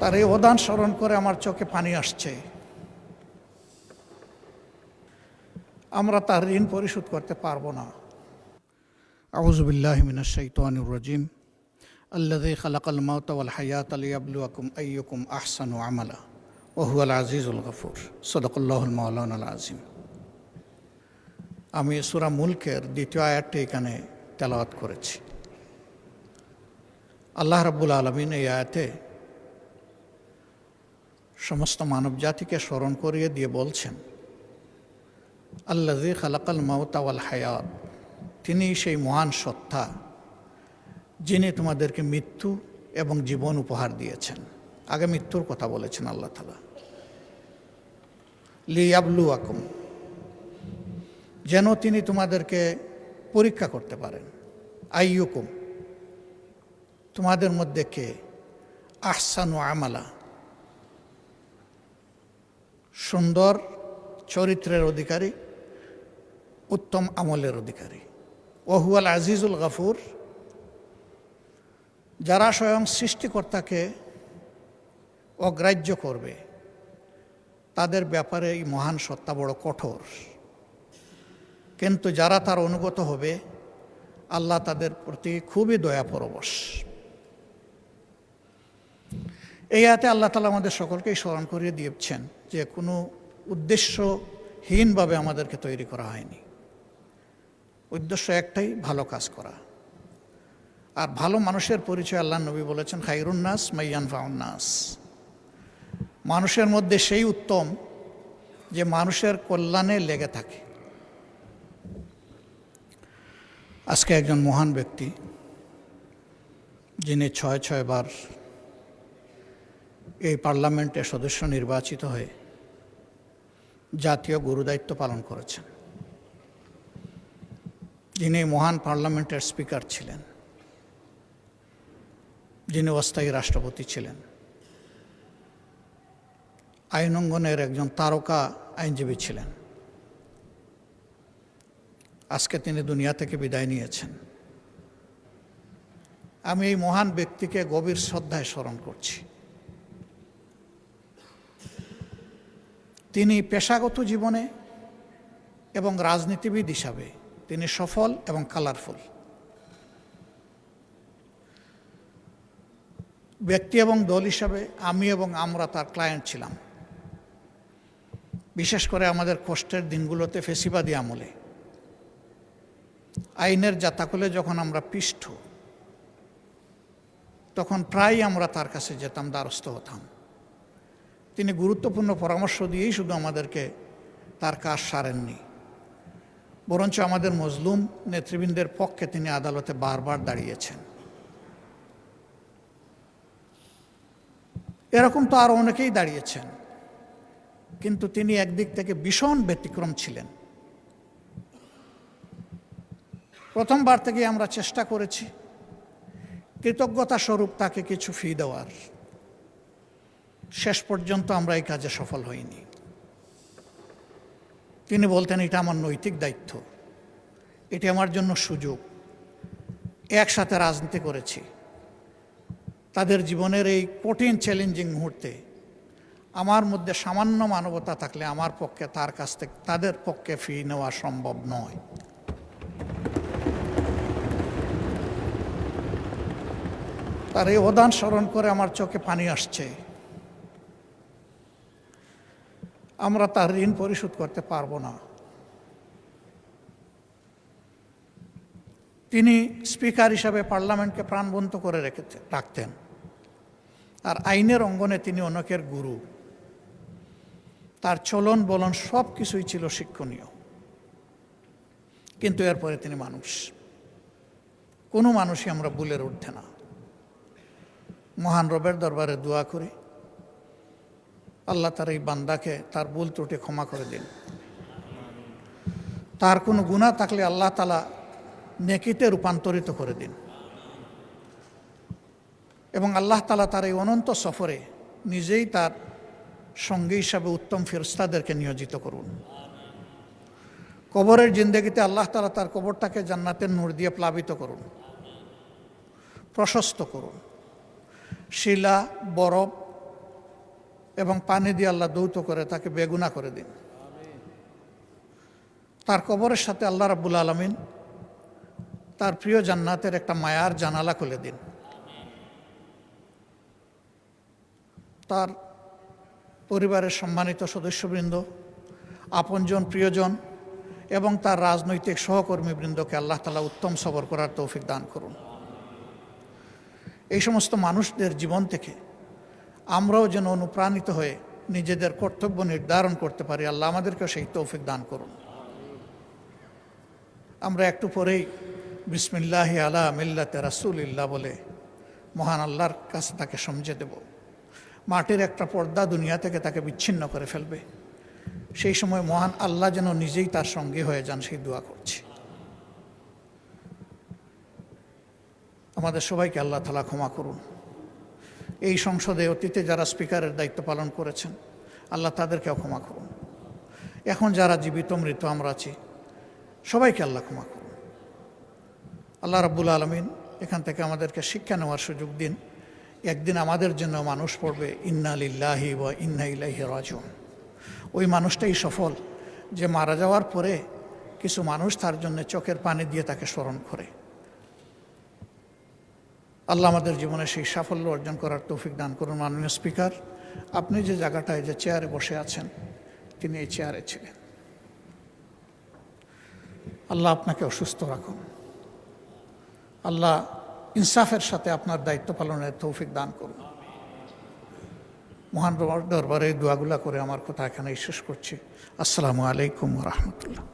তার এই অবদান স্মরণ করে আমার চোখে পানি আসছে। আমরা তার ঋণ পরিশোধ করতে পারবো না। আউযু বিল্লাহি মিনাশ শাইতানির রাজিম। আল্লাযী খালাকাল মাউতা ওয়াল হায়াতা লিয়াবলুয়াকুম আইয়ুকুম আহসানু আমালা ওয়া হুয়াল আজিজুল গফুর। সাদাকাল্লাহুল মাওলানাল আযীম। আমি সূরা মুলকের দ্বিতীয় আয়াতটি এখানে তেলাওয়াত করেছি। আল্লাহ রাব্বুল আলামিন এই আয়াতে সমস্ত মানব জাতিকে স্মরণ করিয়ে দিয়ে বলছেন, আল্লাযী খালাকাল মাউতা ওয়াল হায়াত, তিনি সেই মহান সত্তা যিনি তোমাদেরকে মৃত্যু এবং জীবন উপহার দিয়েছেন। আগে মৃত্যুর কথা বলেছেন আল্লাহ তাআলা, লিয়াবলুয়াকুম, যেন তিনি তোমাদেরকে পরীক্ষা করতে পারেন। আইয়ুকুম, তোমাদের মধ্যে কে আহসানু আমালা, সুন্দর চরিত্রের অধিকারী, উত্তম আমলের অধিকারী। ওয়া হুয়াল আজিজুল গফুর, যারা স্বয়ং সৃষ্টিকর্তাকে অগ্রাহ্য করবে তাদের ব্যাপারে এই মহান সত্তা বড় কঠোর, কিন্তু যারা তার অনুগত হবে আল্লাহ তাদের প্রতি খুবই দয়াপরবশ। এই আয়াতে আল্লাহ তাআলা আমাদের সকলকেই স্মরণ করিয়ে দিয়েছেন যে কোনো উদ্দেশ্যহীনভাবে আমাদেরকে তৈরি করা হয়নি। উদ্দেশ্য একটাই, ভালো কাজ করা। আর ভালো মানুষের পরিচয় আল্লাহ নবী বলেছেন, খায়রুন নাস মাইয়ানফাউন নাস, মানুষের মধ্যে সেই উত্তম যে মানুষের কল্যাণে লেগে থাকে। আজকে একজন মহান ব্যক্তি, যিনি ৬ বার এই পার্লামেন্টের সদস্য নির্বাচিত হয়ে জাতীয় গুরুদায়িত্ব পালন করেছেন, যিনি মহান পার্লামেন্টের স্পিকার ছিলেন, যিনি অস্থায়ী রাষ্ট্রপতি ছিলেন, আইন অঙ্গনের একজন তারকা আইনজীবী ছিলেন। আজকে তিনি দুনিয়া থেকে বিদায় নিয়েছেন। আমি এই মহান ব্যক্তিকে গভীর শ্রদ্ধায় স্মরণ করছি। তিনি পেশাগত জীবনে এবং রাজনীতিবিদ হিসাবে তিনি সফল এবং কালারফুল। ব্যক্তি এবং দল হিসাবে আমি এবং আমরা তার ক্লায়েন্ট ছিলাম। বিশেষ করে আমাদের কষ্টের দিনগুলোতে ফেসিবাদী আমলে আইনের জাতাকলে যখন আমরা পিষ্ট, তখন প্রায় আমরা তার কাছে যেতাম, দ্বারস্থ হতাম। তিনি গুরুত্বপূর্ণ পরামর্শ দিয়েই শুধু আমাদেরকে তার কাজ সারেননি, বরঞ্চ আমাদের মজলুম নেতৃবৃন্দের পক্ষে তিনি আদালতে বারবার দাঁড়িয়েছেন। এরকম তো আরও অনেকেই দাঁড়িয়েছেন, কিন্তু তিনি একদিক থেকে ভীষণ ব্যতিক্রম ছিলেন। প্রথমবার থেকে আমরা চেষ্টা করেছি কৃতজ্ঞতা স্বরূপ তাকে কিছু ফি দেওয়ার। শেষ পর্যন্ত আমরা এই কাজে সফল হইনি। তিনি বলতেন, এটা আমার নৈতিক দায়িত্ব, এটি আমার জন্য সুযোগ। একসাথে রাজনীতি করেছি, তাদের জীবনের এই কঠিন চ্যালেঞ্জিং মুহূর্তে আমার মধ্যে সামান্য মানবতা থাকলে আমার পক্ষে তার কাছ থেকে তাদের পক্ষে ফি নেওয়া সম্ভব নয়। তার এই অবদান স্মরণ করে আমার চোখে পানি আসছে। আমরা তার ঋণ পরিশোধ করতে পারবো না। তিনি স্পিকার হিসাবে পার্লামেন্টকে প্রাণবন্ত করে রাখতেন, আর আইনের অঙ্গনে তিনি অনেকের গুরু। তার চলন বলন সব কিছুই ছিল শিক্ষণীয়। কিন্তু এরপরে তিনি মানুষ, কোনো মানুষই আমরা ভুলের ঊর্ধ্বে না। মহান রবের দরবারে দোয়া করি, আল্লাহ তার এই বান্দাকে তার ভুল ত্রুটি ক্ষমা করে দিন। তার কোনো গুনাহ থাকলে আল্লাহ তাআলা নেকিতে রূপান্তরিত করে দিন, এবং আল্লাহ তাআলা তার এই অনন্ত সফরে নিজেই তার সঙ্গী হিসাবে উত্তম ফেরেশতাদেরকে নিয়োজিত করুন। কবরের জিন্দেগিতে আল্লাহ তাআলা তার কবরটাকে জান্নাতের নূর দিয়ে প্লাবিত করুন, প্রশস্ত করুন। শিলা, বরফ এবং পানি দিয়ে আল্লাহ দৌত করে তাকে বেগুনা করে দিন। তার কবরের সাথে আল্লাহ রাব্বুল আলামিন তার প্রিয় জান্নাতের একটা মায়ার জানালা খুলে দিন। তার পরিবারের সম্মানিত সদস্যবৃন্দ, আপনজন, প্রিয়জন এবং তার রাজনৈতিক সহকর্মীবৃন্দকে আল্লাহ তাআলা উত্তম সবর করার তৌফিক দান করুন। এই সমস্ত মানুষদের জীবন থেকে আমরাও যেন অনুপ্রাণিত হয়ে নিজেদের কর্তব্য নির্ধারণ করতে পারি। আল্লাহ আমাদেরকেও সেই তৌফিক দান করুন। আমরা একটু পরেই বিসমিল্লাহি আলা মিল্লাতে রাসূলিল্লাহ বলে মহান আল্লাহর কাছে তাকে সমঝে দেব। মাটির একটা পর্দা দুনিয়া থেকে তাকে বিচ্ছিন্ন করে ফেলবে। সেই সময় মহান আল্লাহ যেন নিজেই তার সঙ্গী হয়ে যান, সেই দোয়া করছি। আমাদের সবাইকে আল্লাহ তাআলা ক্ষমা করুন। এই সংসদে অতীতে যারা স্পিকারের দায়িত্ব পালন করেছেন, আল্লাহ তাদেরকেও ক্ষমা করুন। এখন যারা জীবিত মৃত আমরা আছি, সবাইকে আল্লাহ ক্ষমা করুন। আল্লাহ রাব্বুল আলামিন এখান থেকে আমাদেরকে শিক্ষা নেওয়ার সুযোগ দিন। একদিন আমাদের জন্য মানুষ পড়বে ইন্না লিল্লাহি ওয়া ইন্না ইলাইহি রাজিউন। ওই মানুষটাই সফল যে মারা যাওয়ার পরে কিছু মানুষ তার জন্য চোখের পানি দিয়ে তাকে স্মরণ করে। আল্লাহ আমাদের জীবনে সেই সাফল্য অর্জন করার তৌফিক দান করুন। মাননীয় স্পিকার, আপনি যে জায়গাটায় যে চেয়ারে বসে আছেন, তিনি এই চেয়ারে ছিলেন। আল্লাহ আপনাকে অসুস্থ রাখুন। আল্লাহ ইনসাফের সাথে আপনার দায়িত্ব পালনের তৌফিক দান করুন। মহান দরবারে দোয়াগুলা করে আমার কথা এখানেই শেষ করছি। আসসালামু আলাইকুম ওয়া রাহমাতুল্লাহ।